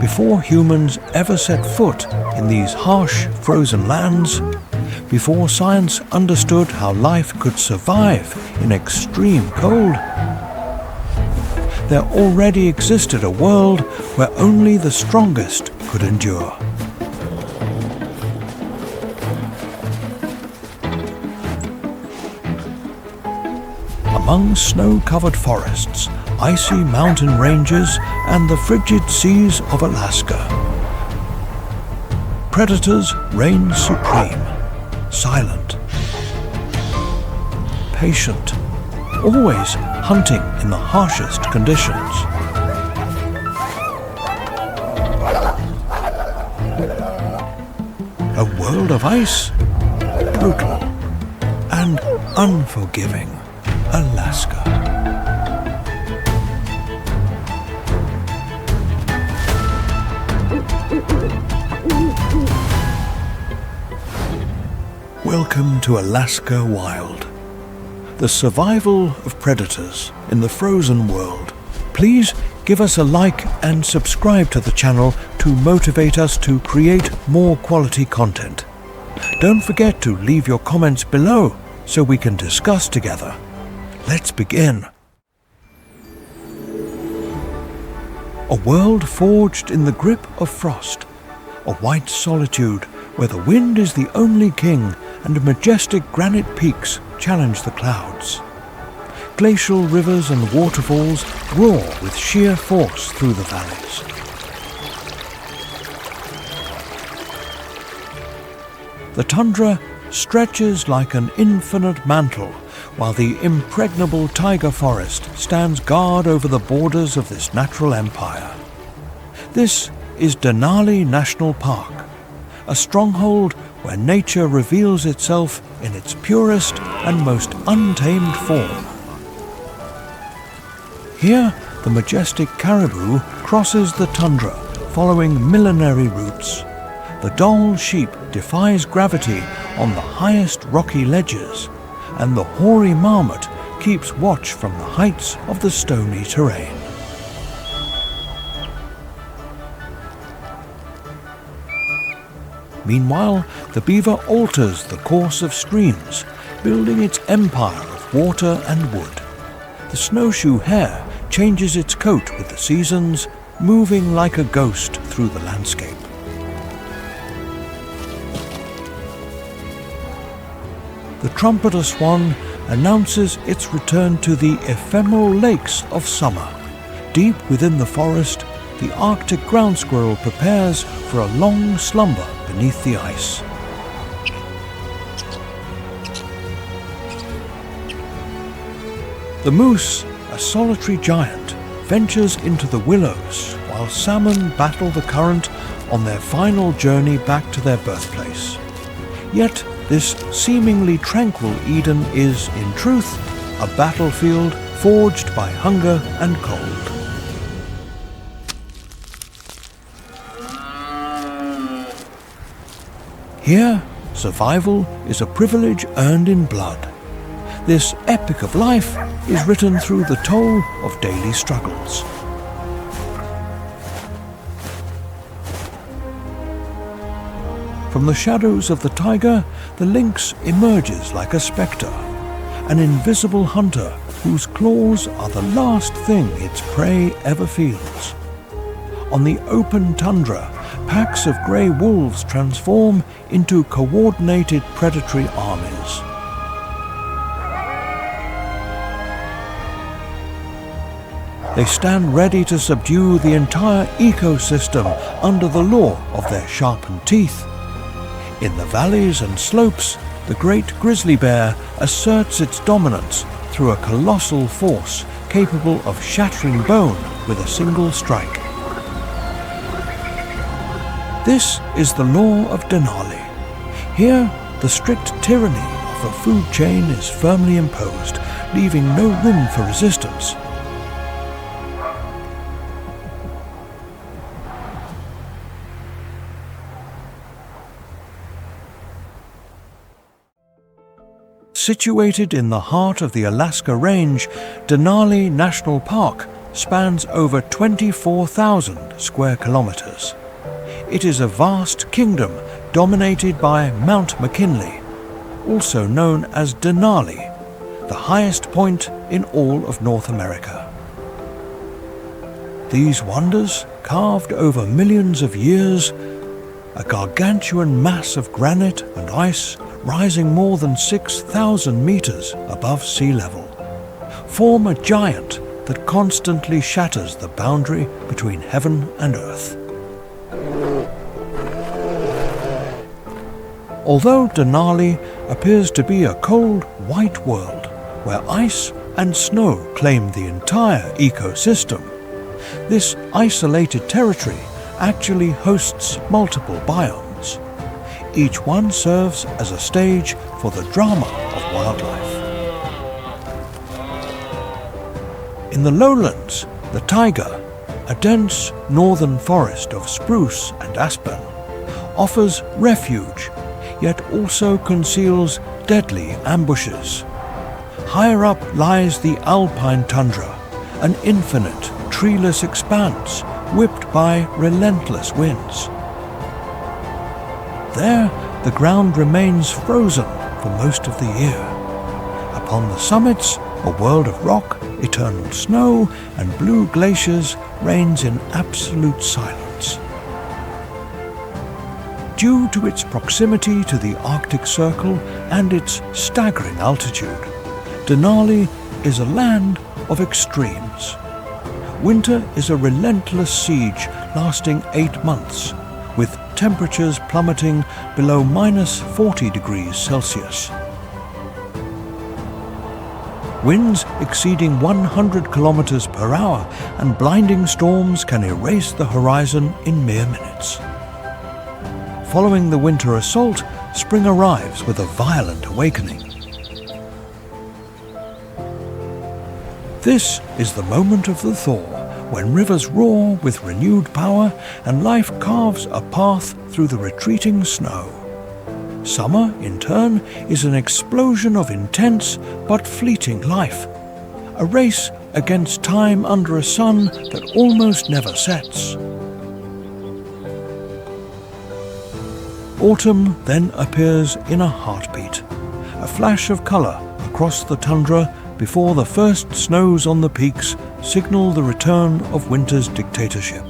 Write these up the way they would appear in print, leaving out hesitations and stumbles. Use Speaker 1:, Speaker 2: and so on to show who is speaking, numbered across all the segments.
Speaker 1: Before humans ever set foot in these harsh, frozen lands, before science understood how life could survive in extreme cold, there already existed a world where only the strongest could endure. Among snow-covered forests, icy mountain ranges, and the frigid seas of Alaska, predators reign supreme, silent, patient, always hunting in the harshest conditions. A world of ice, brutal and unforgiving Alaska. Welcome to Alaska Wild, the survival of predators in the frozen world. Please give us a like and subscribe to the channel to motivate us to create more quality content. Don't forget to leave your comments below so we can discuss together. Let's begin. A world forged in the grip of frost, a white solitude where the wind is the only king and majestic granite peaks challenge the clouds. Glacial rivers and waterfalls roar with sheer force through the valleys. The tundra stretches like an infinite mantle, while the impregnable taiga forest stands guard over the borders of this natural empire. This is Denali National Park, a stronghold where nature reveals itself in its purest and most untamed form. Here, the majestic caribou crosses the tundra, following millenary routes. The Dall sheep defies gravity on the highest rocky ledges, and the hoary marmot keeps watch from the heights of the stony terrain. Meanwhile, the beaver alters the course of streams, building its empire of water and wood. The snowshoe hare changes its coat with the seasons, moving like a ghost through the landscape. The trumpeter swan announces its return to the ephemeral lakes of summer. Deep within the forest, the Arctic ground squirrel prepares for a long slumber beneath the ice. The moose, a solitary giant, ventures into the willows while salmon battle the current on their final journey back to their birthplace. Yet, this seemingly tranquil Eden is, in truth, a battlefield forged by hunger and cold. Here, survival is a privilege earned in blood. This epic of life is written through the toll of daily struggles. From the shadows of the taiga, the lynx emerges like a spectre, an invisible hunter whose claws are the last thing its prey ever feels. On the open tundra, packs of grey wolves transform into coordinated predatory armies. They stand ready to subdue the entire ecosystem under the law of their sharpened teeth. In the valleys and slopes, the great grizzly bear asserts its dominance through a colossal force capable of shattering bone with a single strike. This is the law of Denali. Here, the strict tyranny of the food chain is firmly imposed, leaving no room for resistance. Situated in the heart of the Alaska Range, Denali National Park spans over 24,000 square kilometers. It is a vast kingdom dominated by Mount McKinley, also known as Denali, the highest point in all of North America. These wonders, carved over millions of years, a gargantuan mass of granite and ice rising more than 6,000 meters above sea level, form a giant that constantly shatters the boundary between heaven and earth. Although Denali appears to be a cold, white world where ice and snow claim the entire ecosystem, this isolated territory actually hosts multiple biomes. Each one serves as a stage for the drama of wildlife. In the lowlands, the taiga, a dense northern forest of spruce and aspen, offers refuge, yet also conceals deadly ambushes. Higher up lies the alpine tundra, an infinite, treeless expanse whipped by relentless winds. There, the ground remains frozen for most of the year. Upon the summits, a world of rock, eternal snow, and blue glaciers reigns in absolute silence. Due to its proximity to the Arctic Circle and its staggering altitude, Denali is a land of extremes. Winter is a relentless siege lasting 8 months, with temperatures plummeting below -40 degrees Celsius. Winds exceeding 100 kilometers per hour and blinding storms can erase the horizon in mere minutes. Following the winter assault, spring arrives with a violent awakening. This is the moment of the thaw, when rivers roar with renewed power and life carves a path through the retreating snow. Summer, in turn, is an explosion of intense but fleeting life, a race against time under a sun that almost never sets. Autumn then appears in a heartbeat, a flash of color across the tundra before the first snows on the peaks signal the return of winter's dictatorship.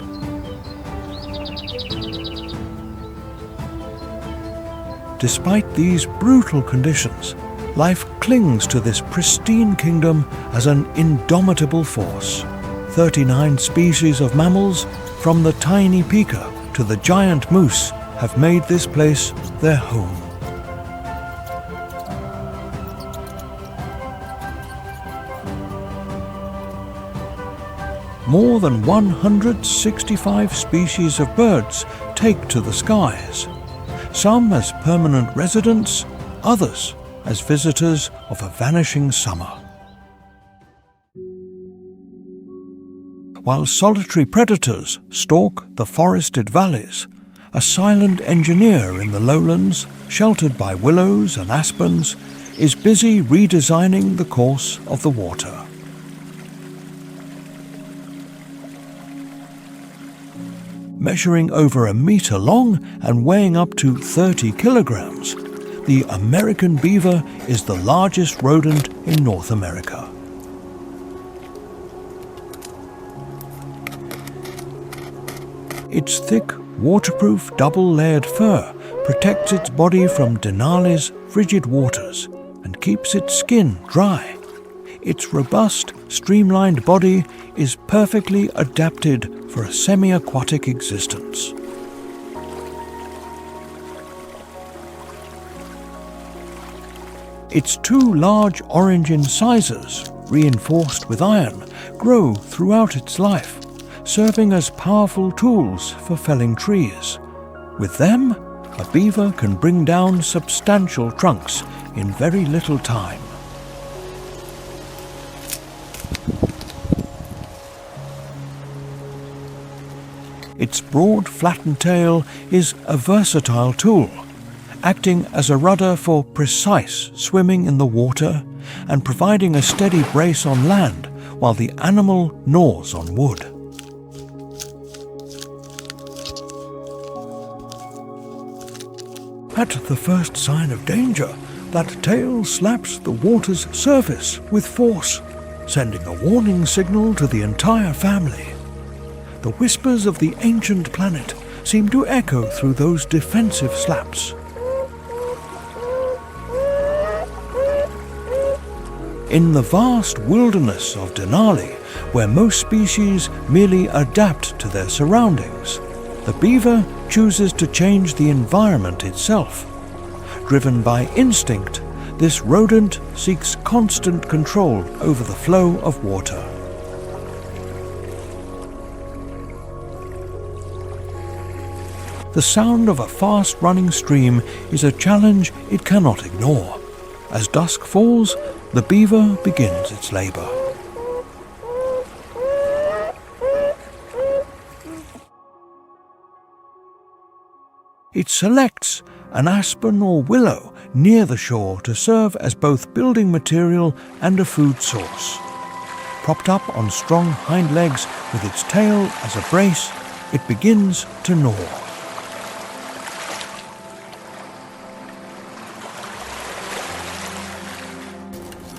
Speaker 1: Despite these brutal conditions, life clings to this pristine kingdom as an indomitable force. 39 species of mammals, from the tiny pika to the giant moose, have made this place their home. More than 165 species of birds take to the skies, some as permanent residents, others as visitors of a vanishing summer. While solitary predators stalk the forested valleys, a silent engineer in the lowlands, sheltered by willows and aspens, is busy redesigning the course of the water. Measuring over 1 meter long and weighing up to 30 kilograms, the American beaver is the largest rodent in North America. Its thick, waterproof, double-layered fur protects its body from Denali's frigid waters and keeps its skin dry. Its robust, streamlined body is perfectly adapted for a semi-aquatic existence. Its 2 large orange incisors, reinforced with iron, grow throughout its life, serving as powerful tools for felling trees. With them, a beaver can bring down substantial trunks in very little time. Its broad, flattened tail is a versatile tool, acting as a rudder for precise swimming in the water and providing a steady brace on land while the animal gnaws on wood. At the first sign of danger, that tail slaps the water's surface with force, sending a warning signal to the entire family. The whispers of the ancient planet seem to echo through those defensive slaps. In the vast wilderness of Denali, where most species merely adapt to their surroundings, the beaver chooses to change the environment itself. Driven by instinct, this rodent seeks constant control over the flow of water. The sound of a fast-running stream is a challenge it cannot ignore. As dusk falls, the beaver begins its labor. It selects an aspen or willow near the shore to serve as both building material and a food source. Propped up on strong hind legs with its tail as a brace, it begins to gnaw.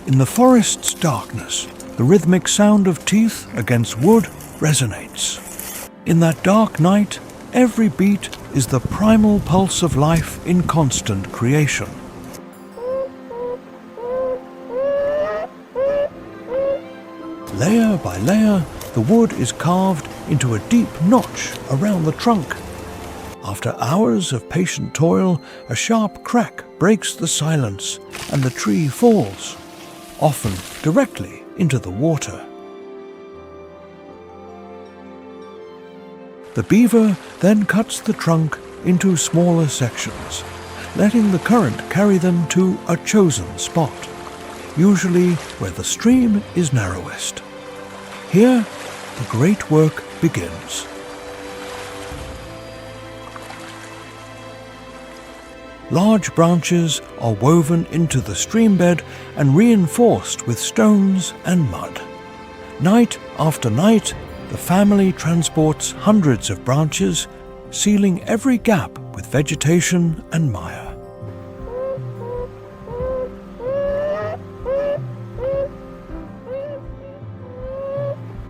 Speaker 1: In the forest's darkness, the rhythmic sound of teeth against wood resonates. In that dark night, every beat is the primal pulse of life in constant creation. Layer by layer, the wood is carved into a deep notch around the trunk. After hours of patient toil, a sharp crack breaks the silence and the tree falls, often directly into the water. The beaver then cuts the trunk into smaller sections, letting the current carry them to a chosen spot, usually where the stream is narrowest. Here, the great work begins. Large branches are woven into the streambed and reinforced with stones and mud. Night after night, the family transports hundreds of branches, sealing every gap with vegetation and mire.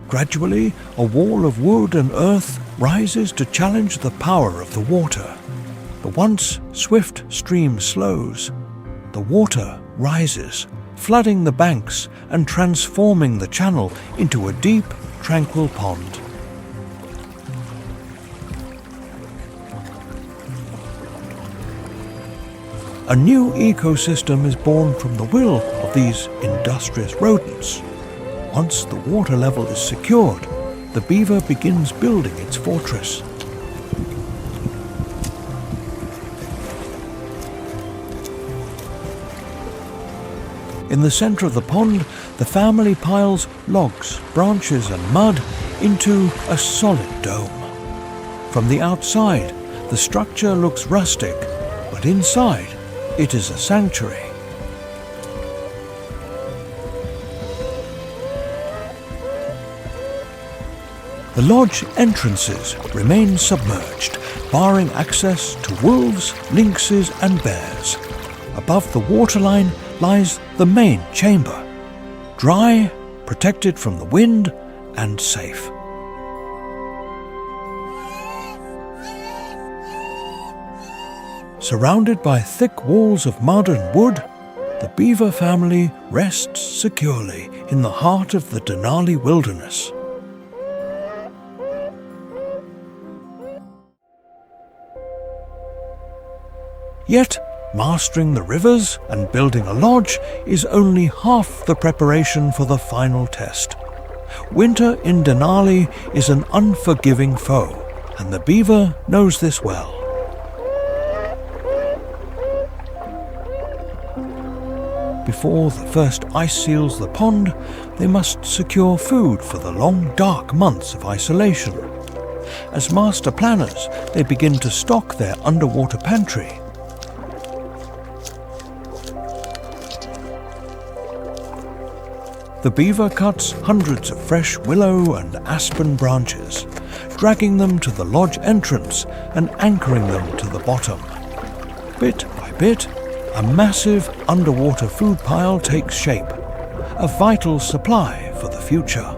Speaker 1: Gradually, a wall of wood and earth rises to challenge the power of the water. The once swift stream slows. The water rises, flooding the banks and transforming the channel into a deep, tranquil pond. A new ecosystem is born from the will of these industrious rodents. Once the water level is secured, the beaver begins building its fortress. In the center of the pond, the family piles logs, branches and mud into a solid dome. From the outside, the structure looks rustic, but inside, it is a sanctuary. The lodge entrances remain submerged, barring access to wolves, lynxes and bears. Above the waterline lies the main chamber, dry, protected from the wind, and safe. Surrounded by thick walls of mud and wood, the beaver family rests securely in the heart of the Denali wilderness. Yet, mastering the rivers and building a lodge is only half the preparation for the final test. Winter in Denali is an unforgiving foe, and the beaver knows this well. Before the first ice seals the pond, they must secure food for the long, dark months of isolation. As master planners, they begin to stock their underwater pantry. The beaver cuts hundreds of fresh willow and aspen branches, dragging them to the lodge entrance and anchoring them to the bottom. Bit by bit, a massive underwater food pile takes shape, a vital supply for the future.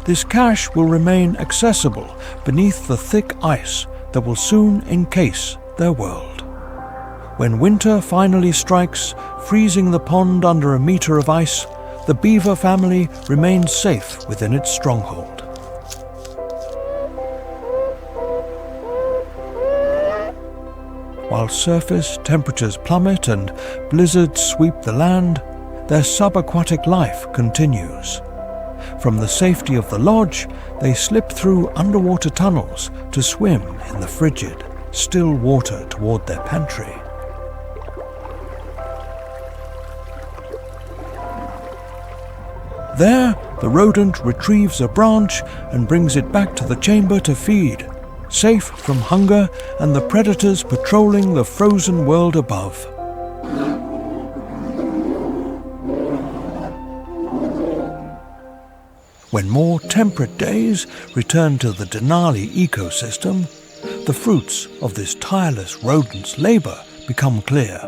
Speaker 1: This cache will remain accessible beneath the thick ice that will soon encase their world. When winter finally strikes, freezing the pond under a meter of ice, the beaver family remains safe within its stronghold. While surface temperatures plummet and blizzards sweep the land, their subaquatic life continues. From the safety of the lodge, they slip through underwater tunnels to swim in the frigid, still water toward their pantry. There, the rodent retrieves a branch and brings it back to the chamber to feed, safe from hunger and the predators patrolling the frozen world above. When more temperate days return to the Denali ecosystem, the fruits of this tireless rodent's labor become clear.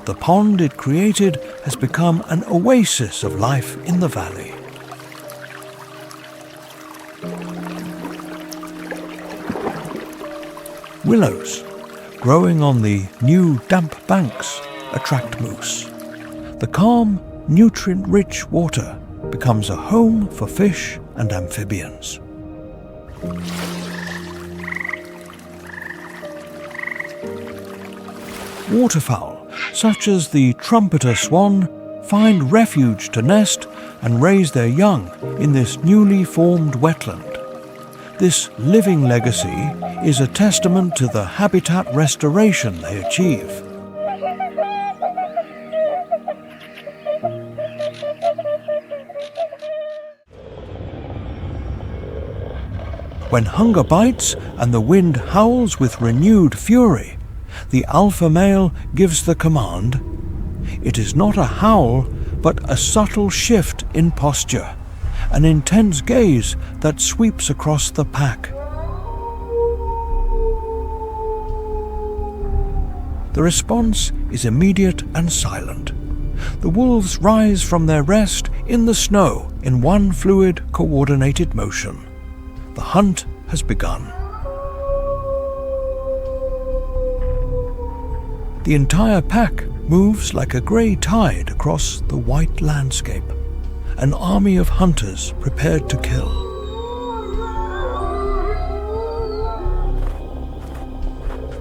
Speaker 1: The pond it created has become an oasis of life in the valley. Willows, growing on the new damp banks, attract moose. The calm, nutrient-rich water becomes a home for fish and amphibians. Waterfowl, such as the trumpeter swan, find refuge to nest and raise their young in this newly formed wetland. This living legacy is a testament to the habitat restoration they achieve. When hunger bites and the wind howls with renewed fury, the alpha male gives the command. It is not a howl, but a subtle shift in posture, an intense gaze that sweeps across the pack. The response is immediate and silent. The wolves rise from their rest in the snow in one fluid, coordinated motion. The hunt has begun. The entire pack moves like a grey tide across the white landscape, an army of hunters prepared to kill.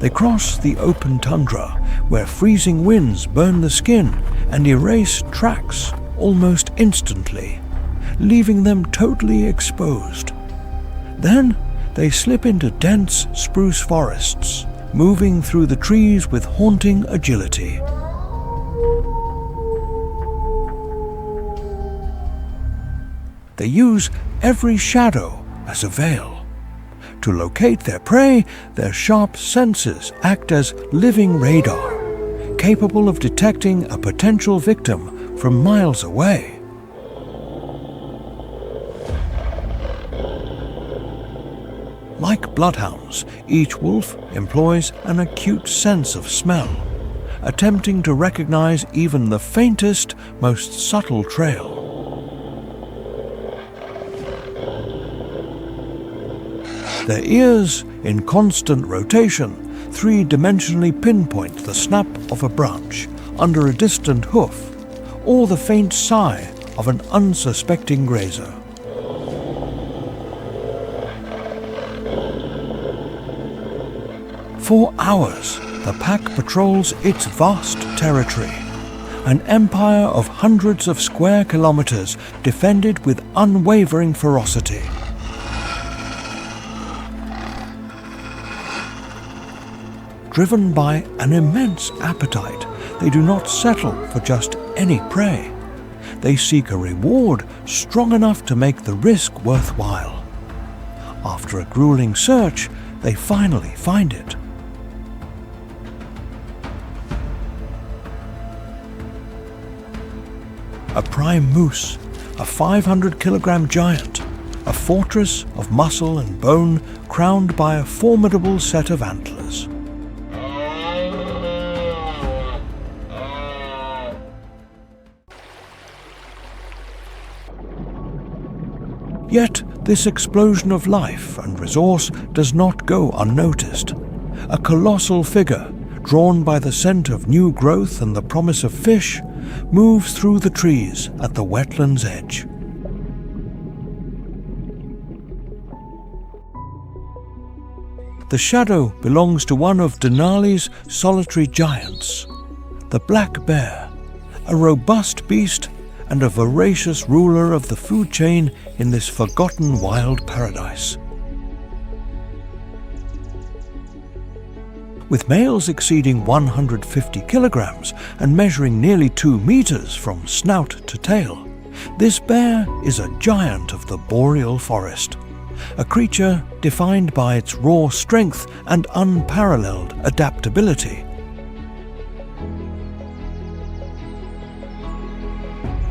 Speaker 1: They cross the open tundra, where freezing winds burn the skin and erase tracks almost instantly, leaving them totally exposed. Then they slip into dense spruce forests, moving through the trees with haunting agility. They use every shadow as a veil. To locate their prey, their sharp senses act as living radar, capable of detecting a potential victim from miles away. Like bloodhounds, each wolf employs an acute sense of smell, attempting to recognize even the faintest, most subtle trail. Their ears, in constant rotation, three-dimensionally pinpoint the snap of a branch under a distant hoof, or the faint sigh of an unsuspecting grazer. For hours, the pack patrols its vast territory, an empire of hundreds of square kilometers defended with unwavering ferocity. Driven by an immense appetite, they do not settle for just any prey. They seek a reward strong enough to make the risk worthwhile. After a grueling search, they finally find it. a prime moose, a 500-kilogram giant, a fortress of muscle and bone crowned by a formidable set of antlers. Yet this explosion of life and resource does not go unnoticed. A colossal figure, drawn by the scent of new growth and the promise of fish, moves through the trees at the wetland's edge. The shadow belongs to one of Denali's solitary giants, the black bear, a robust beast and a voracious ruler of the food chain in this forgotten wild paradise. With males exceeding 150 kilograms and measuring nearly 2 meters from snout to tail, this bear is a giant of the boreal forest, a creature defined by its raw strength and unparalleled adaptability.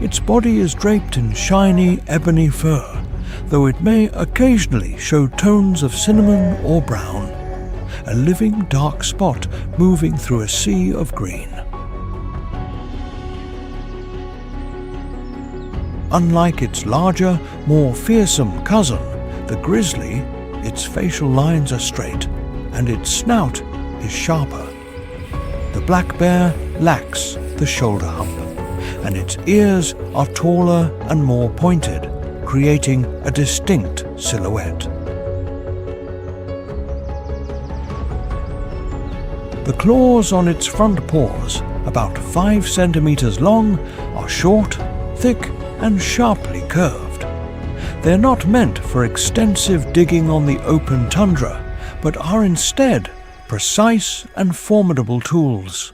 Speaker 1: Its body is draped in shiny ebony fur, though it may occasionally show tones of cinnamon or brown, a living dark spot moving through a sea of green. Unlike its larger, more fearsome cousin, the grizzly, its facial lines are straight, and its snout is sharper. The black bear lacks the shoulder hump, and its ears are taller and more pointed, creating a distinct silhouette. The claws on its front paws, about 5 centimeters long, are short, thick, and sharply curved. They're not meant for extensive digging on the open tundra, but are instead precise and formidable tools.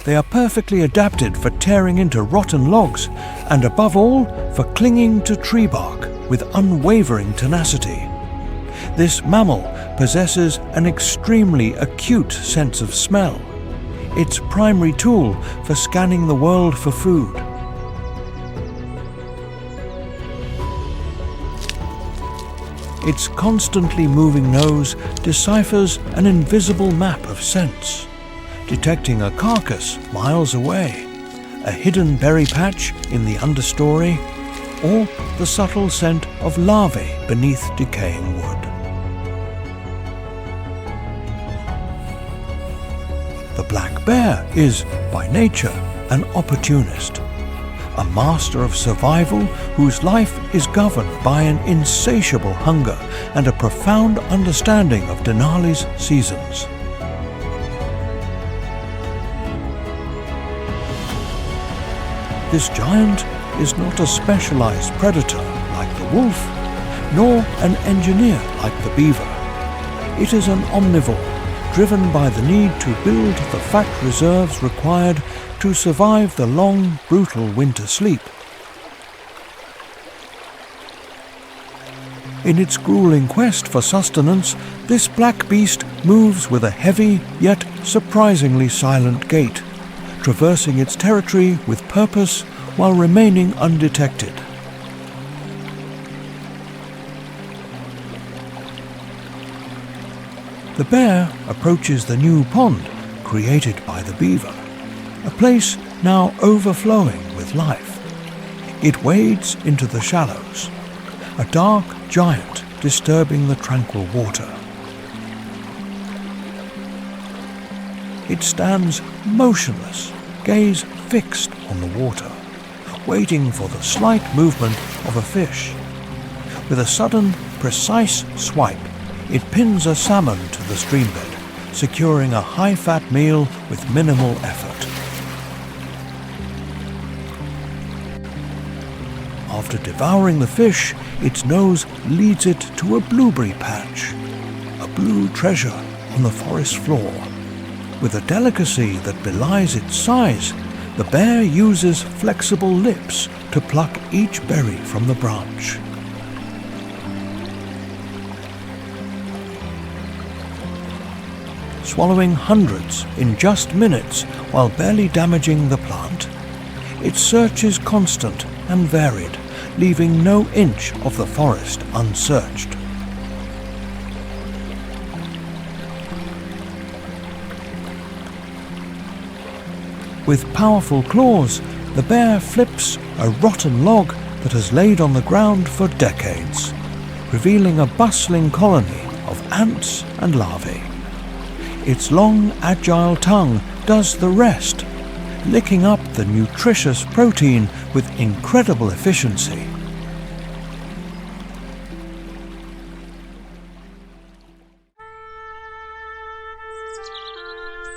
Speaker 1: They are perfectly adapted for tearing into rotten logs and, above all, for clinging to tree bark with unwavering tenacity. This mammal possesses an extremely acute sense of smell, its primary tool for scanning the world for food. Its constantly moving nose deciphers an invisible map of scents, detecting a carcass miles away, a hidden berry patch in the understory, or the subtle scent of larvae beneath decaying wood. The black bear is, by nature, an opportunist, a master of survival whose life is governed by an insatiable hunger and a profound understanding of Denali's seasons. This giant is not a specialized predator like the wolf, nor an engineer like the beaver. It is an omnivore, driven by the need to build the fat reserves required to survive the long, brutal winter sleep. In its grueling quest for sustenance, this black beast moves with a heavy yet surprisingly silent gait, traversing its territory with purpose while remaining undetected. The bear approaches the new pond created by the beaver, a place now overflowing with life. It wades into the shallows, a dark giant disturbing the tranquil water. It stands motionless, gaze fixed on the water, waiting for the slight movement of a fish. With a sudden, precise swipe, it pins a salmon to the streambed, securing a high-fat meal with minimal effort. After devouring the fish, its nose leads it to a blueberry patch, a blue treasure on the forest floor. With a delicacy that belies its size, the bear uses flexible lips to pluck each berry from the branch. swallowing hundreds in just minutes while barely damaging the plant. Its search is constant and varied, leaving no inch of the forest unsearched. With powerful claws, the bear flips a rotten log that has laid on the ground for decades, revealing a bustling colony of ants and larvae. Its long, agile tongue does the rest, licking up the nutritious protein with incredible efficiency.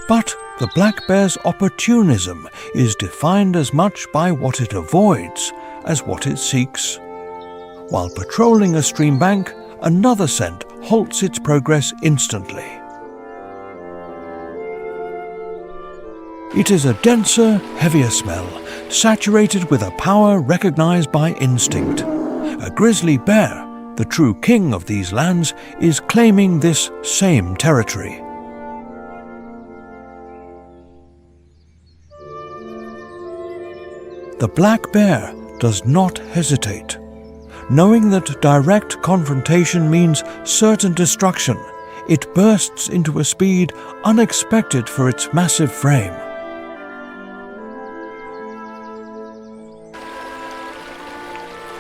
Speaker 1: But the black bear's opportunism is defined as much by what it avoids as what it seeks. While patrolling a stream bank, another scent halts its progress instantly. It is a denser, heavier smell, saturated with a power recognized by instinct. A grizzly bear, the true king of these lands, is claiming this same territory. The black bear does not hesitate. Knowing that direct confrontation means certain destruction, it bursts into a speed unexpected for its massive frame.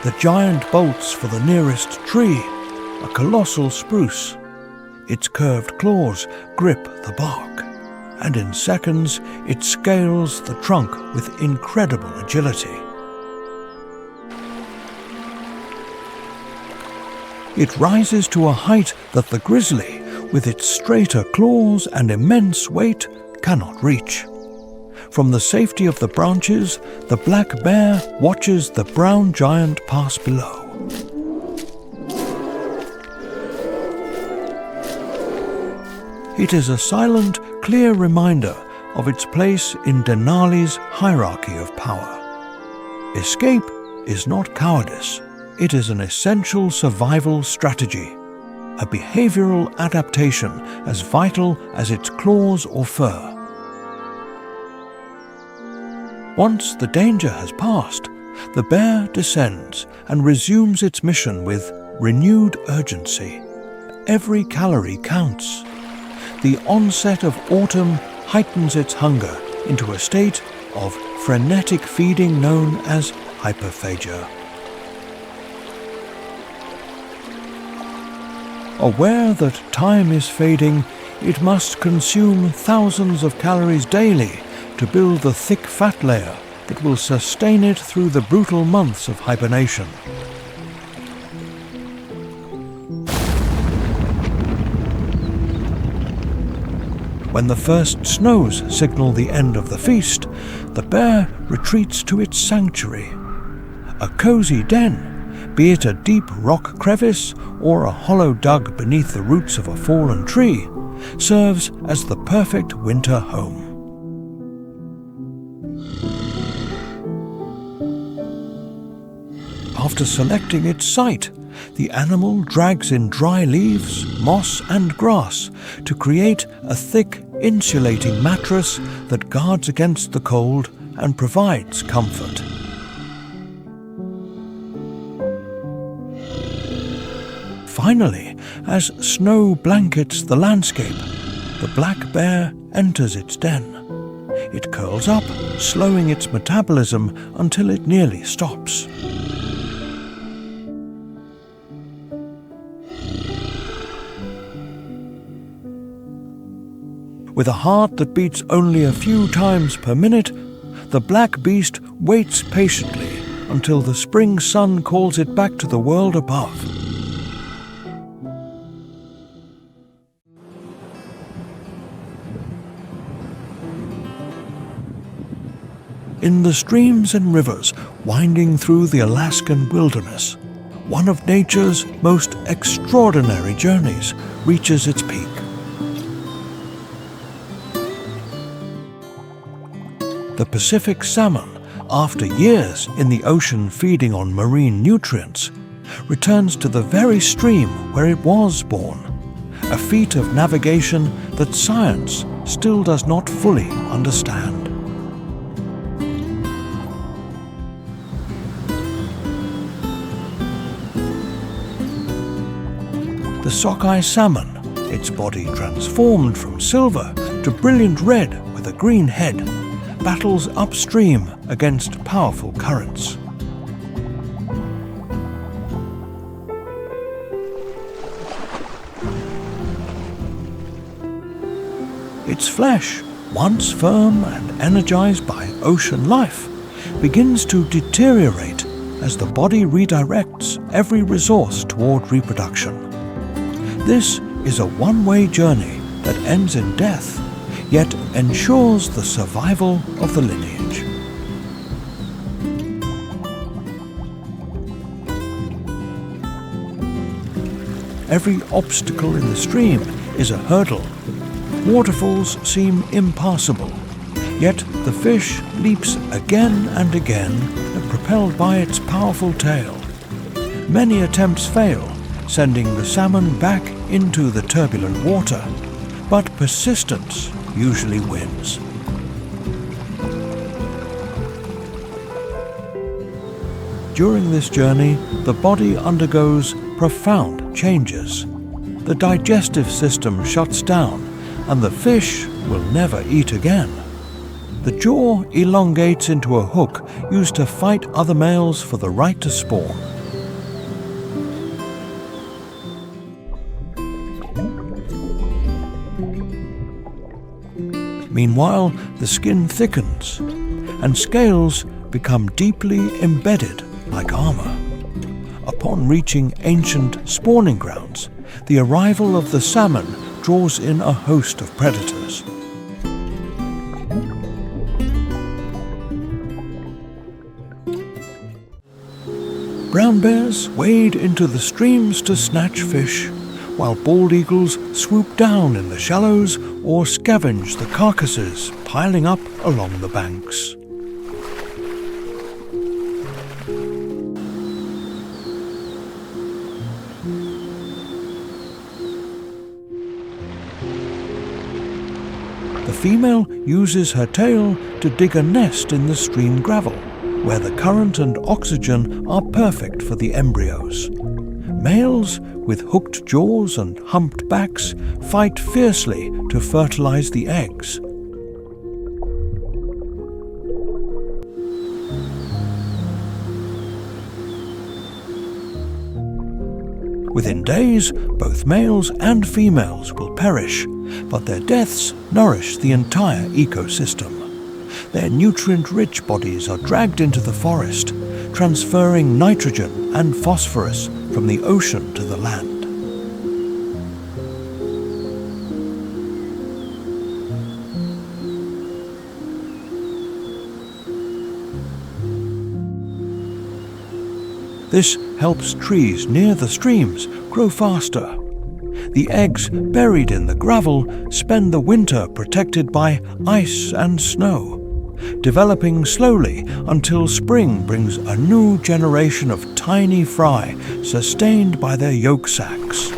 Speaker 1: The giant bolts for the nearest tree, a colossal spruce. Its curved claws grip the bark, and in seconds it scales the trunk with incredible agility. It rises to a height that the grizzly, with its straighter claws and immense weight, cannot reach. From the safety of the branches, the black bear watches the brown giant pass below. It is a silent, clear reminder of its place in Denali's hierarchy of power. Escape is not cowardice. It is an essential survival strategy, a behavioral adaptation as vital as its claws or fur. Once the danger has passed, the bear descends and resumes its mission with renewed urgency. Every calorie counts. The onset of autumn heightens its hunger into a state of frenetic feeding known as hyperphagia. Aware that time is fading, it must consume thousands of calories daily to build the thick fat layer that will sustain it through the brutal months of hibernation. When the first snows signal the end of the feast, the bear retreats to its sanctuary. A cozy den, be it a deep rock crevice or a hollow dug beneath the roots of a fallen tree, serves as the perfect winter home. After selecting its site, the animal drags in dry leaves, moss and grass to create a thick, insulating mattress that guards against the cold and provides comfort. Finally, as snow blankets the landscape, the black bear enters its den. It curls up, slowing its metabolism until it nearly stops. With a heart that beats only a few times per minute, the black beast waits patiently until the spring sun calls it back to the world above. In the streams and rivers winding through the Alaskan wilderness, one of nature's most extraordinary journeys reaches its peak. The Pacific salmon, after years in the ocean feeding on marine nutrients, returns to the very stream where it was born, a feat of navigation that science still does not fully understand. The sockeye salmon, its body transformed from silver to brilliant red with a green head, battles upstream against powerful currents. Its flesh, once firm and energized by ocean life, begins to deteriorate as the body redirects every resource toward reproduction. This is a one-way journey that ends in death, yet ensures the survival of the lineage. Every obstacle in the stream is a hurdle. Waterfalls seem impassable, yet the fish leaps again and again, propelled by its powerful tail. Many attempts fail, sending the salmon back into the turbulent water, but persistence usually wins. During this journey, the body undergoes profound changes. The digestive system shuts down, and the fish will never eat again. The jaw elongates into a hook used to fight other males for the right to spawn. Meanwhile, the skin thickens, and scales become deeply embedded like armor. Upon reaching ancient spawning grounds, the arrival of the salmon draws in a host of predators. Brown bears wade into the streams to snatch fish, while bald eagles swoop down in the shallows or scavenge the carcasses piling up along the banks. The female uses her tail to dig a nest in the stream gravel, where the current and oxygen are perfect for the embryos. Males, with hooked jaws and humped backs, fight fiercely to fertilize the eggs. Within days, both males and females will perish, but their deaths nourish the entire ecosystem. Their nutrient-rich bodies are dragged into the forest, transferring nitrogen and phosphorus from the ocean to the land. This helps trees near the streams grow faster. The eggs buried in the gravel spend the winter protected by ice and snow, developing slowly until spring brings a new generation of tiny fry sustained by their yolk sacs.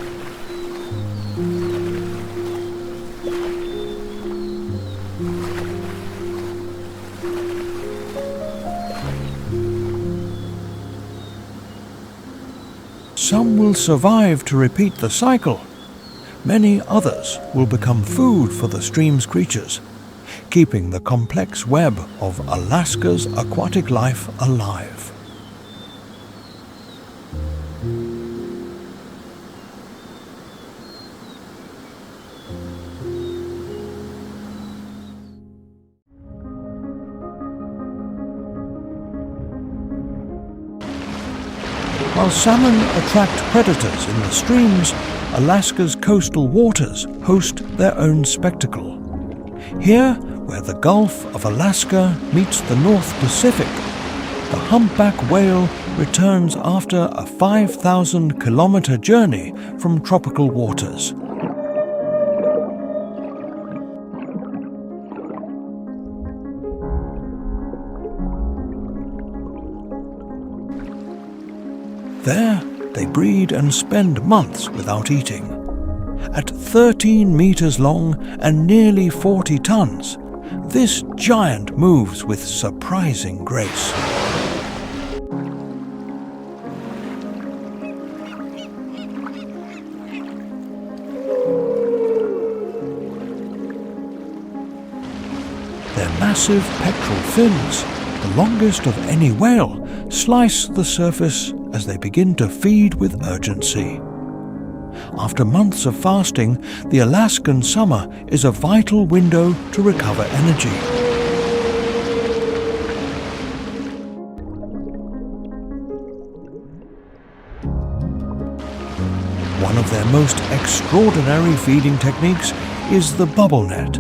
Speaker 1: Some will survive to repeat the cycle. Many others will become food for the stream's creatures, keeping the complex web of Alaska's aquatic life alive. While salmon attract predators in the streams, Alaska's coastal waters host their own spectacle. Here, where the Gulf of Alaska meets the North Pacific, the humpback whale returns after a 5,000-kilometer journey from tropical waters. There, they breed and spend months without eating. At 13 meters long and nearly 40 tons, this giant moves with surprising grace. Their massive pectoral fins, the longest of any whale, slice the surface as they begin to feed with urgency. After months of fasting, the Alaskan summer is a vital window to recover energy. One of their most extraordinary feeding techniques is the bubble net.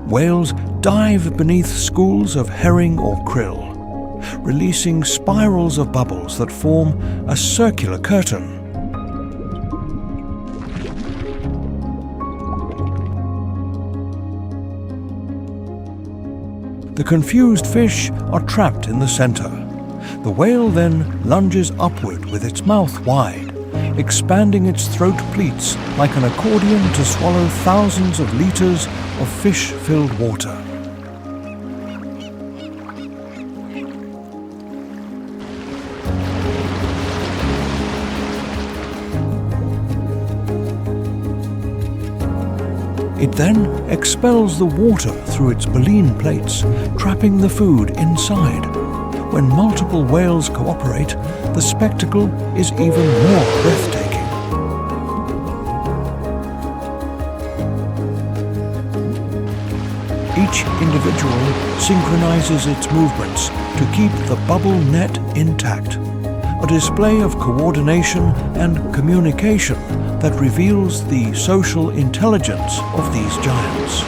Speaker 1: Whales dive beneath schools of herring or krill, releasing spirals of bubbles that form a circular curtain. The confused fish are trapped in the center. The whale then lunges upward with its mouth wide, expanding its throat pleats like an accordion to swallow thousands of liters of fish-filled water. It then expels the water through its baleen plates, trapping the food inside. When multiple whales cooperate, the spectacle is even more breathtaking. Each individual synchronizes its movements to keep the bubble net intact, a display of coordination and communication that reveals the social intelligence of these giants.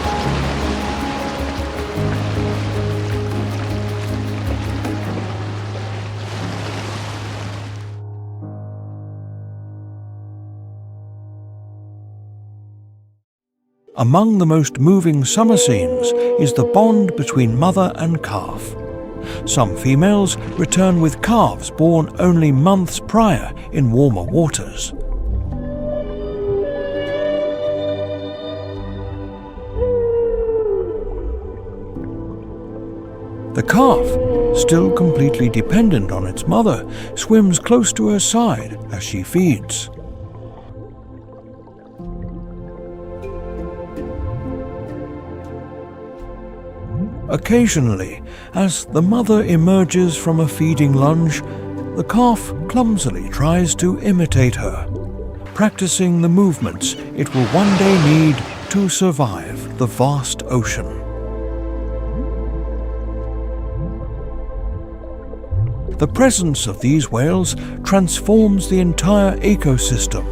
Speaker 1: Among the most moving summer scenes is the bond between mother and calf. Some females return with calves born only months prior in warmer waters. The calf, still completely dependent on its mother, swims close to her side as she feeds. Occasionally, as the mother emerges from a feeding lunge, the calf clumsily tries to imitate her, practicing the movements it will one day need to survive the vast ocean. The presence of these whales transforms the entire ecosystem.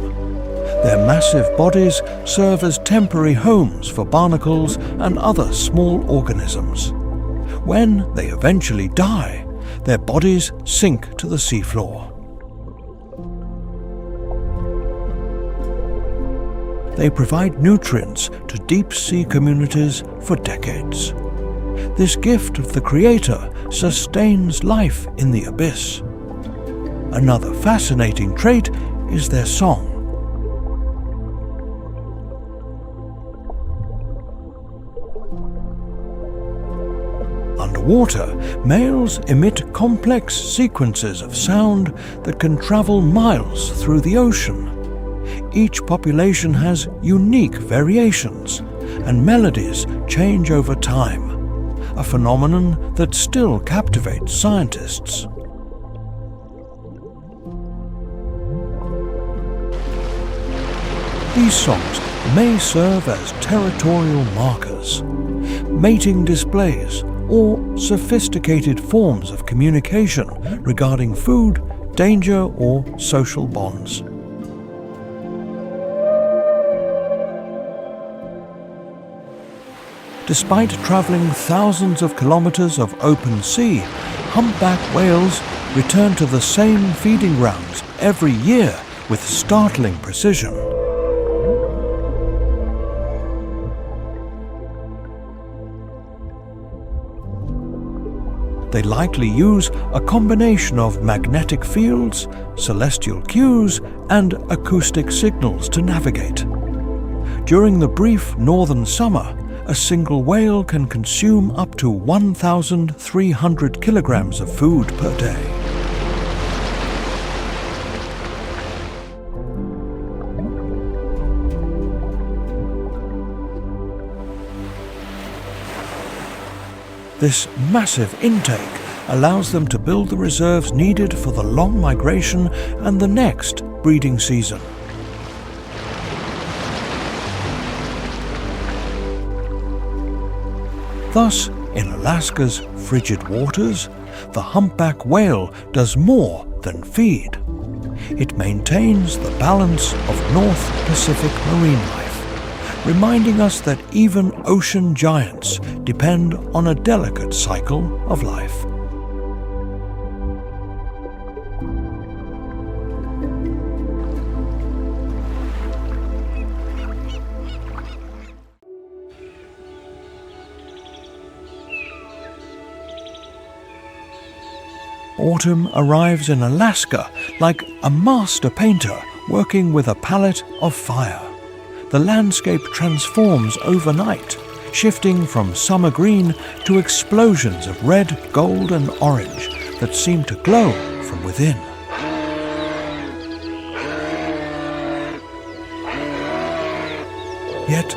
Speaker 1: Their massive bodies serve as temporary homes for barnacles and other small organisms. When they eventually die, their bodies sink to the seafloor. They provide nutrients to deep-sea communities for decades. This gift of the Creator sustains life in the abyss. Another fascinating trait is their song. Underwater, males emit complex sequences of sound that can travel miles through the ocean. Each population has unique variations, and melodies change over time, a phenomenon that still captivates scientists. These songs may serve as territorial markers, mating displays, or sophisticated forms of communication regarding food, danger, or social bonds. Despite traveling thousands of kilometers of open sea, humpback whales return to the same feeding grounds every year with startling precision. They likely use a combination of magnetic fields, celestial cues, and acoustic signals to navigate. During the brief northern summer, a single whale can consume up to 1,300 kilograms of food per day. This massive intake allows them to build the reserves needed for the long migration and the next breeding season. Thus, in Alaska's frigid waters, the humpback whale does more than feed. It maintains the balance of North Pacific marine life, reminding us that even ocean giants depend on a delicate cycle of life. Autumn arrives in Alaska like a master painter working with a palette of fire. The landscape transforms overnight, shifting from summer green to explosions of red, gold and orange that seem to glow from within. Yet,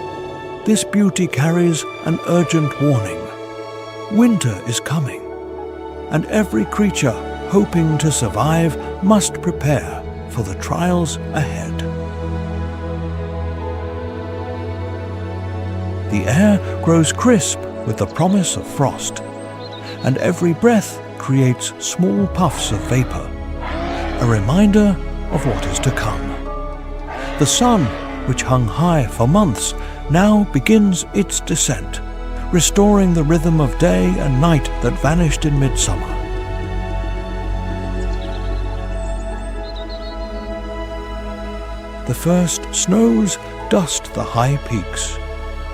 Speaker 1: this beauty carries an urgent warning. Winter is coming, and every creature hoping to survive must prepare for the trials ahead. The air grows crisp with the promise of frost, and every breath creates small puffs of vapor, a reminder of what is to come. The sun, which hung high for months, now begins its descent, restoring the rhythm of day and night that vanished in midsummer. The first snows dust the high peaks,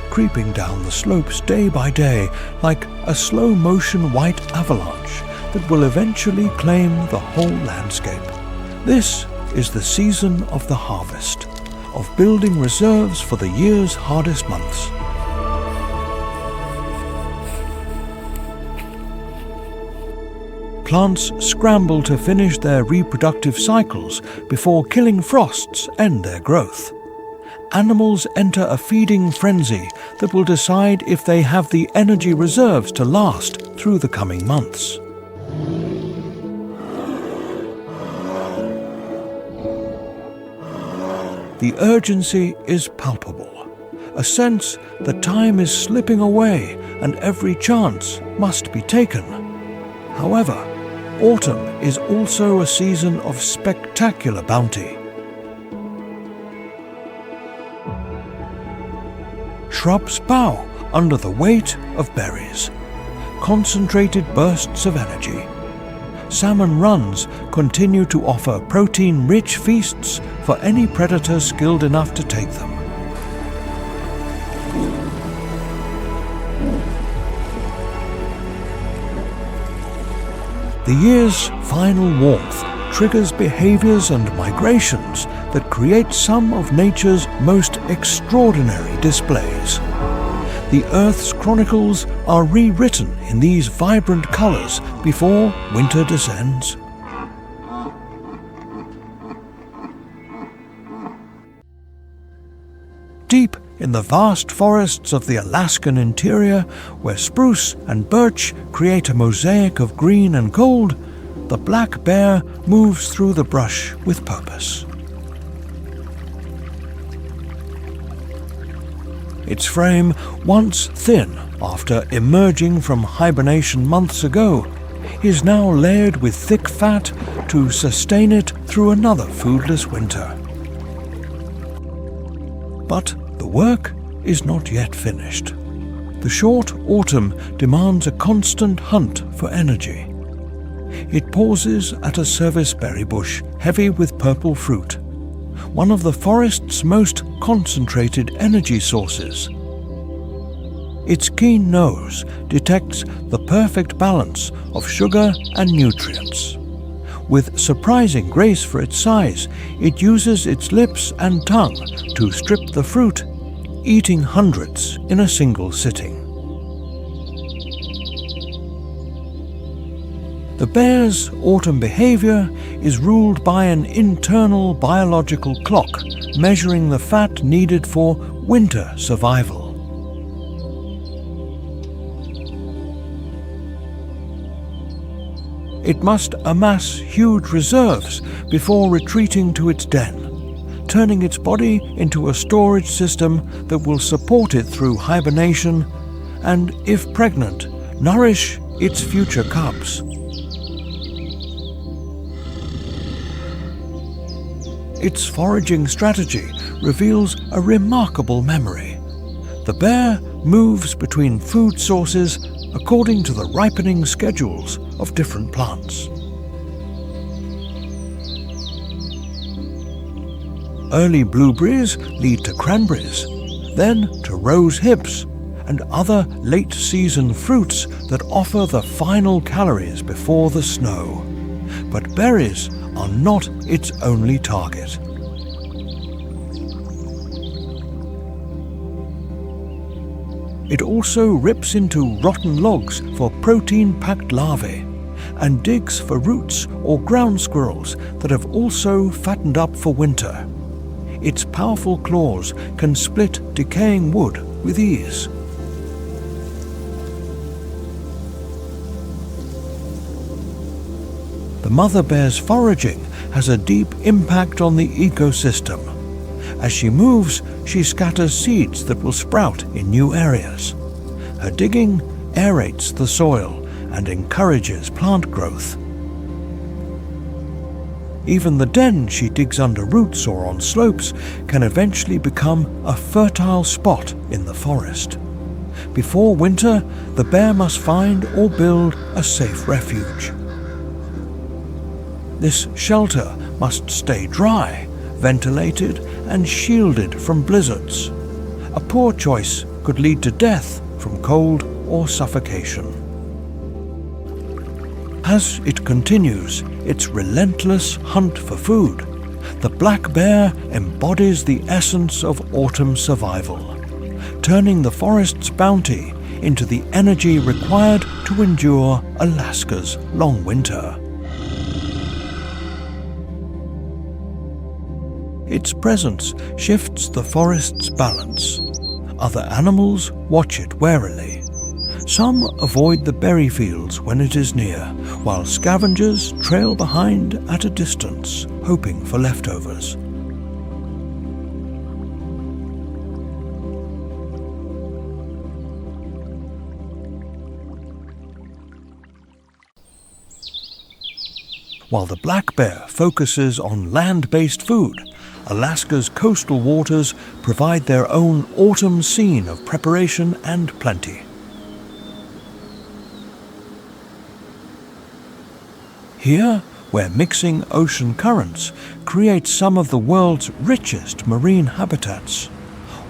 Speaker 1: creeping down the slopes day by day like a slow-motion white avalanche that will eventually claim the whole landscape. This is the season of the harvest, of building reserves for the year's hardest months. Plants scramble to finish their reproductive cycles before killing frosts end their growth. Animals enter a feeding frenzy that will decide if they have the energy reserves to last through the coming months. The urgency is palpable, a sense that time is slipping away and every chance must be taken. However, autumn is also a season of spectacular bounty. Shrubs bow under the weight of berries, concentrated bursts of energy. Salmon runs continue to offer protein-rich feasts for any predator skilled enough to take them. The year's final warmth triggers behaviors and migrations that create some of nature's most extraordinary displays. The Earth's chronicles are rewritten in these vibrant colors before winter descends. Deep in the vast forests of the Alaskan interior, where spruce and birch create a mosaic of green and gold, the black bear moves through the brush with purpose. Its frame, once thin after emerging from hibernation months ago, is now layered with thick fat to sustain it through another foodless winter. But the work is not yet finished. The short autumn demands a constant hunt for energy. It pauses at a serviceberry bush heavy with purple fruit, one of the forest's most concentrated energy sources. Its keen nose detects the perfect balance of sugar and nutrients. With surprising grace for its size, it uses its lips and tongue to strip the fruit, eating hundreds in a single sitting. The bear's autumn behavior is ruled by an internal biological clock measuring the fat needed for winter survival. It must amass huge reserves before retreating to its den, turning its body into a storage system that will support it through hibernation and, if pregnant, nourish its future cubs. Its foraging strategy reveals a remarkable memory. The bear moves between food sources according to the ripening schedules of different plants. Early blueberries lead to cranberries, then to rose hips and other late-season fruits that offer the final calories before the snow. But berries are not its only target. It also rips into rotten logs for protein-packed larvae and digs for roots or ground squirrels that have also fattened up for winter. Its powerful claws can split decaying wood with ease. The mother bear's foraging has a deep impact on the ecosystem. As she moves, she scatters seeds that will sprout in new areas. Her digging aerates the soil and encourages plant growth. Even the den she digs under roots or on slopes can eventually become a fertile spot in the forest. Before winter, the bear must find or build a safe refuge. This shelter must stay dry, ventilated, and shielded from blizzards. A poor choice could lead to death from cold or suffocation. As it continues its relentless hunt for food, the black bear embodies the essence of autumn survival, turning the forest's bounty into the energy required to endure Alaska's long winter. Its presence shifts the forest's balance. Other animals watch it warily. Some avoid the berry fields when it is near, while scavengers trail behind at a distance, hoping for leftovers. While the black bear focuses on land-based food, Alaska's coastal waters provide their own autumn scene of preparation and plenty. Here, where mixing ocean currents creates some of the world's richest marine habitats,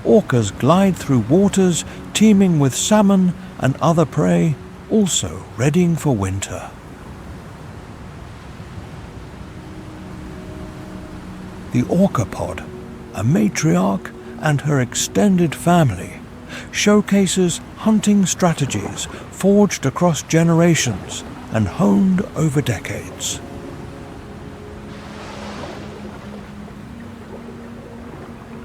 Speaker 1: orcas glide through waters teeming with salmon and other prey, also readying for winter. The orcapod, a matriarch and her extended family, showcases hunting strategies forged across generations and honed over decades.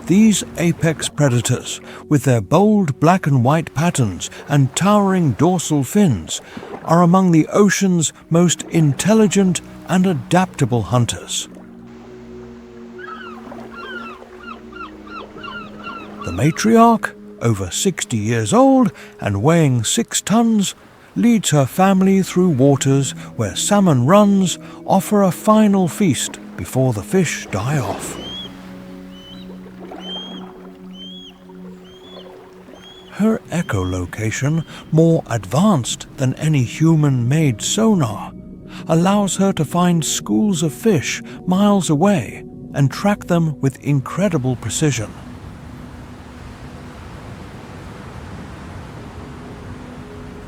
Speaker 1: These apex predators, with their bold black and white patterns and towering dorsal fins, are among the ocean's most intelligent and adaptable hunters. The matriarch, over 60 years old and weighing 6 tons, leads her family through waters where salmon runs offer a final feast before the fish die off. Her echolocation, more advanced than any human-made sonar, allows her to find schools of fish miles away and track them with incredible precision.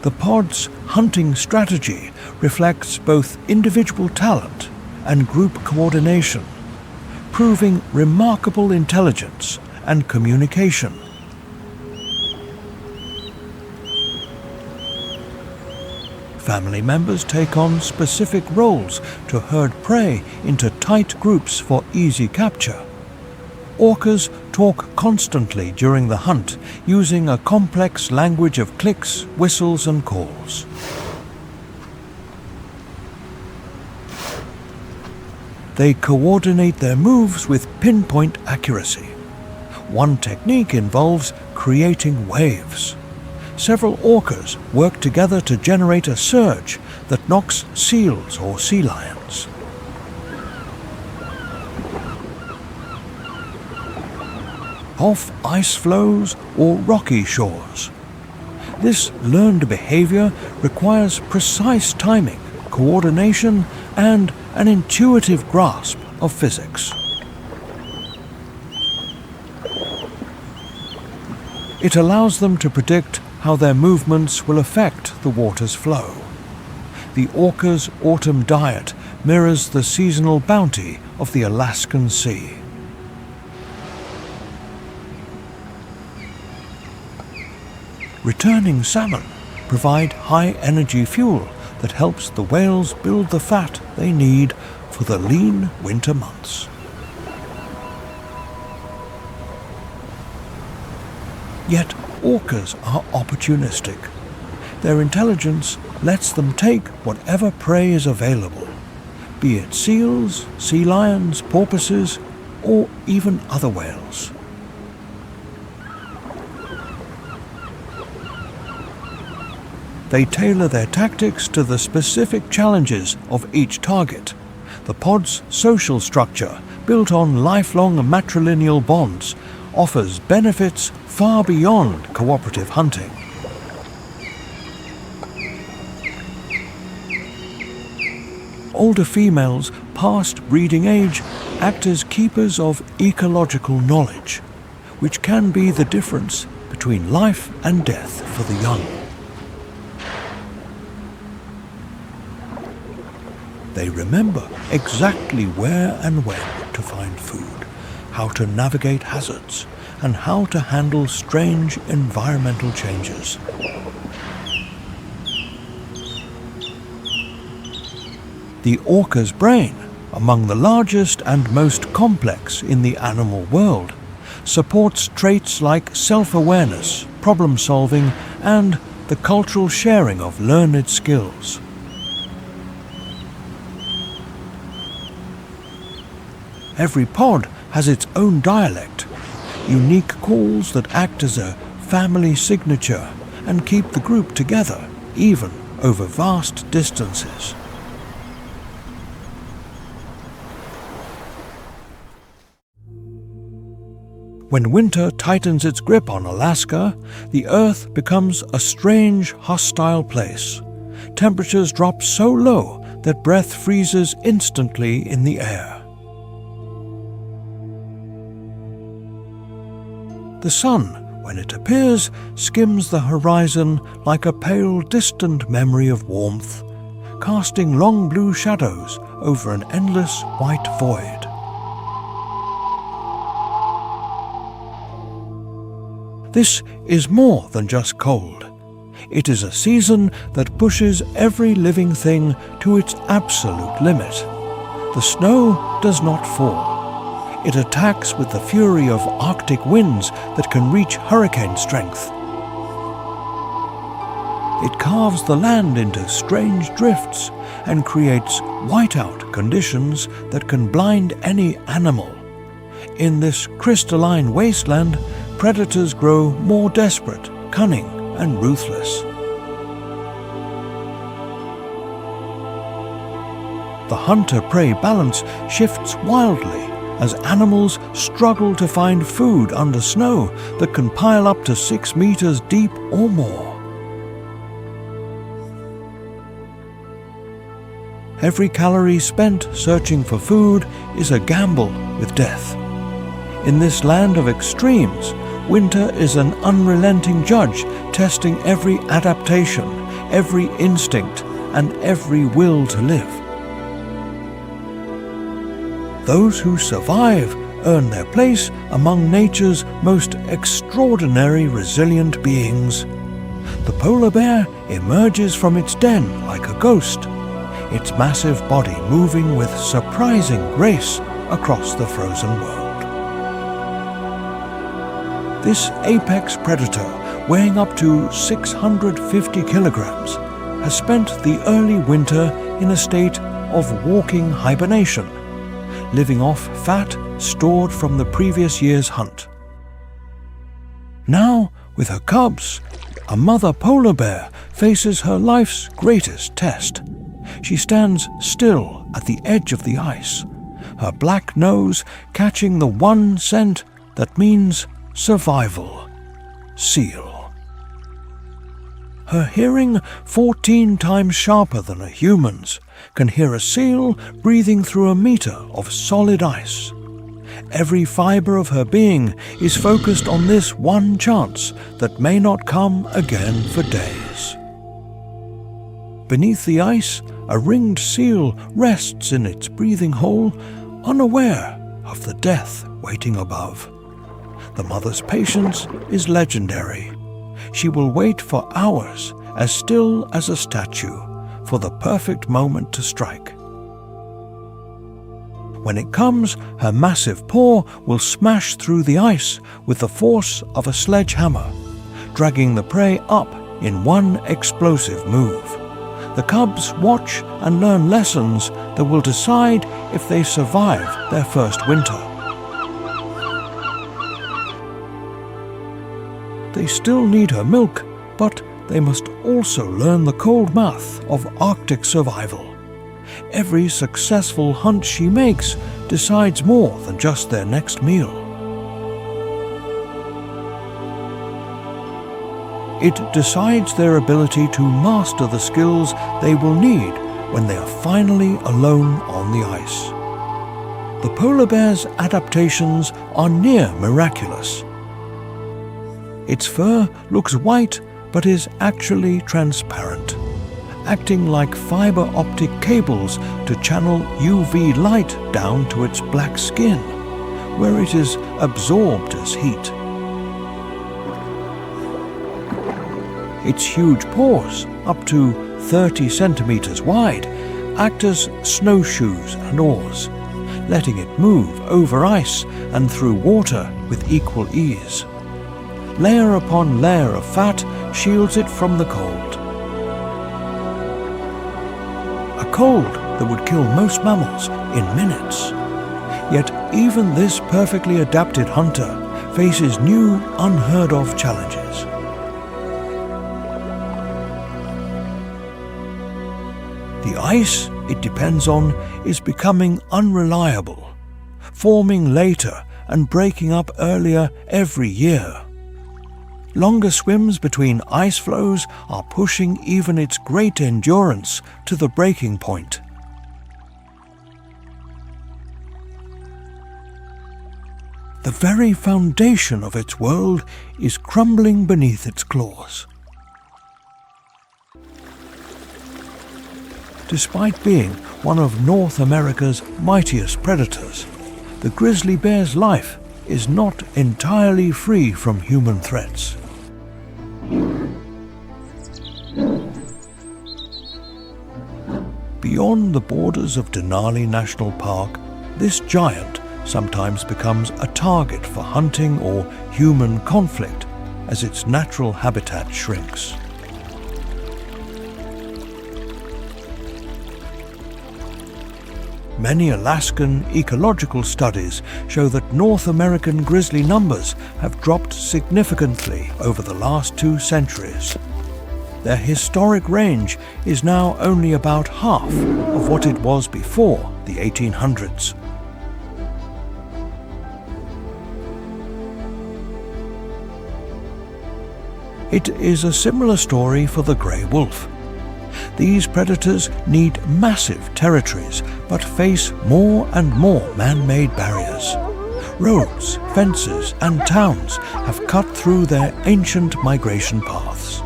Speaker 1: The pod's hunting strategy reflects both individual talent and group coordination, proving remarkable intelligence and communication. Family members take on specific roles to herd prey into tight groups for easy capture. Orcas talk constantly during the hunt, using a complex language of clicks, whistles, and calls. They coordinate their moves with pinpoint accuracy. One technique involves creating waves. Several orcas work together to generate a surge that knocks seals or sea lions. Off ice floes or rocky shores. This learned behavior requires precise timing, coordination, and an intuitive grasp of physics. It allows them to predict how their movements will affect the water's flow. The orca's autumn diet mirrors the seasonal bounty of the Alaskan Sea. Returning salmon provide high-energy fuel that helps the whales build the fat they need for the lean winter months. Yet orcas are opportunistic. Their intelligence lets them take whatever prey is available, be it seals, sea lions, porpoises, or even other whales. They tailor their tactics to the specific challenges of each target. The pod's social structure, built on lifelong matrilineal bonds, offers benefits far beyond cooperative hunting. Older females past breeding age act as keepers of ecological knowledge, which can be the difference between life and death for the young. They remember exactly where and when to find food, how to navigate hazards, and how to handle strange environmental changes. The orca's brain, among the largest and most complex in the animal world, supports traits like self-awareness, problem-solving, and the cultural sharing of learned skills. Every pod has its own dialect, unique calls that act as a family signature and keep the group together, even over vast distances. When winter tightens its grip on Alaska, the Earth becomes a strange, hostile place. Temperatures drop so low that breath freezes instantly in the air. The sun, when it appears, skims the horizon like a pale, distant memory of warmth, casting long blue shadows over an endless white void. This is more than just cold. It is a season that pushes every living thing to its absolute limit. The snow does not fall. It attacks with the fury of Arctic winds that can reach hurricane strength. It carves the land into strange drifts and creates whiteout conditions that can blind any animal. In this crystalline wasteland, predators grow more desperate, cunning, and ruthless. The hunter-prey balance shifts wildly as animals struggle to find food under snow that can pile up to 6 meters deep or more. Every calorie spent searching for food is a gamble with death. In this land of extremes, winter is an unrelenting judge, testing every adaptation, every instinct, and every will to live. Those who survive earn their place among nature's most extraordinary resilient beings. The polar bear emerges from its den like a ghost, its massive body moving with surprising grace across the frozen world. This apex predator, weighing up to 650 kilograms, has spent the early winter in a state of walking hibernation, living off fat stored from the previous year's hunt. Now, with her cubs, a mother polar bear faces her life's greatest test. She stands still at the edge of the ice, her black nose catching the one scent that means survival: seal. Her hearing, 14 times sharper than a human's, can hear a seal breathing through a meter of solid ice. Every fiber of her being is focused on this one chance that may not come again for days. Beneath the ice, a ringed seal rests in its breathing hole, unaware of the death waiting above. The mother's patience is legendary. She will wait for hours, as still as a statue, for the perfect moment to strike. When it comes, her massive paw will smash through the ice with the force of a sledgehammer, dragging the prey up in one explosive move. The cubs watch and learn lessons that will decide if they survive their first winter. They still need her milk, but they must also learn the cold math of Arctic survival. Every successful hunt she makes decides more than just their next meal. It decides their ability to master the skills they will need when they are finally alone on the ice. The polar bear's adaptations are near miraculous. Its fur looks white but is actually transparent, acting like fiber optic cables to channel UV light down to its black skin, where it is absorbed as heat. Its huge paws, up to 30 centimeters wide, act as snowshoes and oars, letting it move over ice and through water with equal ease. Layer upon layer of fat shields it from the cold. A cold that would kill most mammals in minutes. Yet even this perfectly adapted hunter faces new, unheard-of challenges. The ice it depends on is becoming unreliable, forming later and breaking up earlier every year. Longer swims between ice floes are pushing even its great endurance to the breaking point. The very foundation of its world is crumbling beneath its claws. Despite being one of North America's mightiest predators, the grizzly bear's life is not entirely free from human threats. Beyond the borders of Denali National Park, this giant sometimes becomes a target for hunting or human conflict as its natural habitat shrinks. Many Alaskan ecological studies show that North American grizzly numbers have dropped significantly over the last 2 centuries. Their historic range is now only about half of what it was before the 1800s. It is a similar story for the grey wolf. These predators need massive territories, but face more and more man-made barriers. Roads, fences, and towns have cut through their ancient migration paths.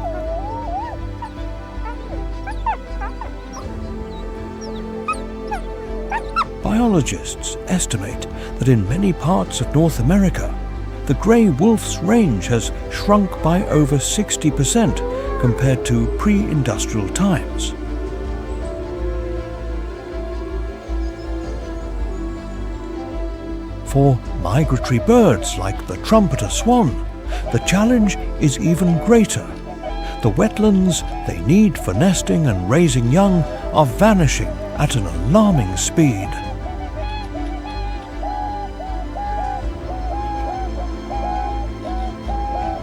Speaker 1: Biologists estimate that in many parts of North America, the grey wolf's range has shrunk by over 60% compared to pre-industrial times. For migratory birds like the trumpeter swan, the challenge is even greater. The wetlands they need for nesting and raising young are vanishing at an alarming speed.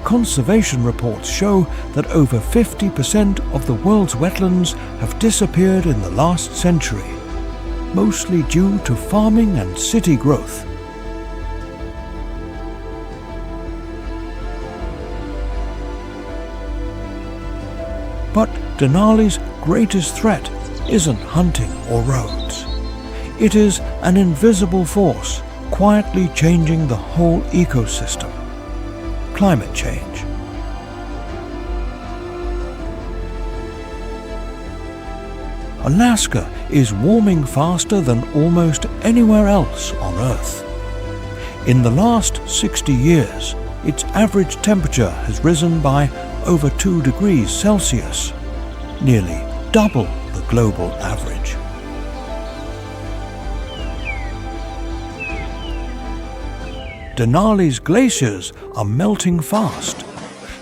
Speaker 1: Conservation reports show that over 50% of the world's wetlands have disappeared in the last century, mostly due to farming and city growth. But Denali's greatest threat isn't hunting or roads. It is an invisible force quietly changing the whole ecosystem: climate change. Alaska is warming faster than almost anywhere else on Earth. In the last 60 years, its average temperature has risen by over 2 degrees Celsius, nearly double the global average. Denali's glaciers are melting fast.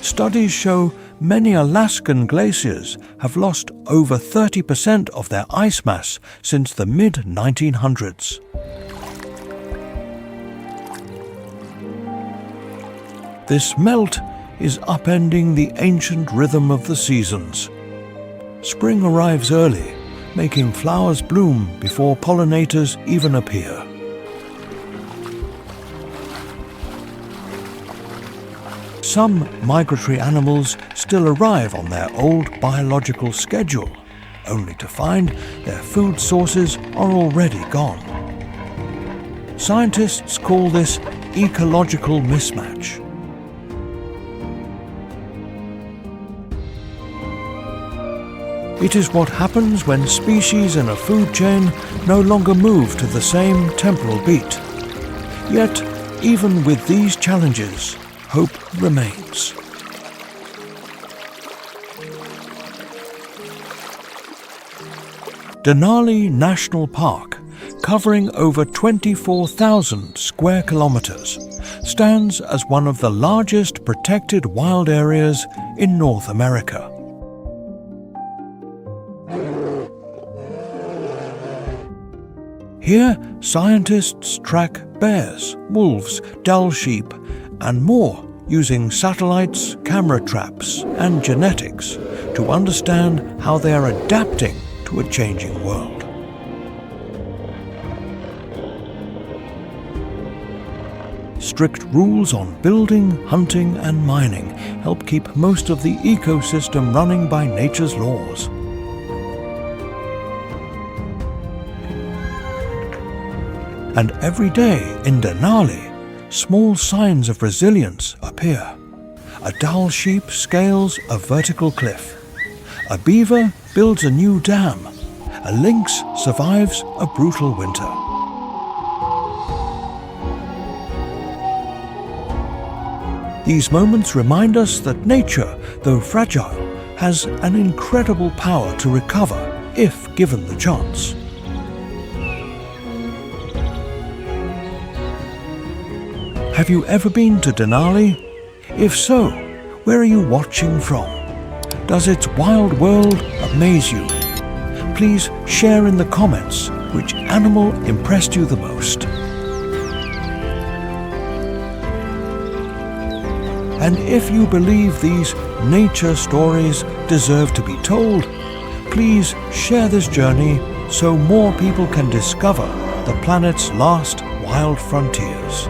Speaker 1: Studies show many Alaskan glaciers have lost over 30% of their ice mass since the mid-1900s. This melt is upending the ancient rhythm of the seasons. Spring arrives early, making flowers bloom before pollinators even appear. Some migratory animals still arrive on their old biological schedule, only to find their food sources are already gone. Scientists call this ecological mismatch. It is what happens when species in a food chain no longer move to the same temporal beat. Yet, even with these challenges, hope remains. Denali National Park, covering over 24,000 square kilometers, stands as one of the largest protected wild areas in North America. Here, scientists track bears, wolves, Dall sheep, and more using satellites, camera traps, and genetics to understand how they are adapting to a changing world. Strict rules on building, hunting, and mining help keep most of the ecosystem running by nature's laws. And every day in Denali, small signs of resilience appear. A Dall sheep scales a vertical cliff. A beaver builds a new dam. A lynx survives a brutal winter. These moments remind us that nature, though fragile, has an incredible power to recover if given the chance. Have you ever been to Denali? If so, where are you watching from? Does its wild world amaze you? Please share in the comments which animal impressed you the most. And if you believe these nature stories deserve to be told, please share this journey so more people can discover the planet's last wild frontiers.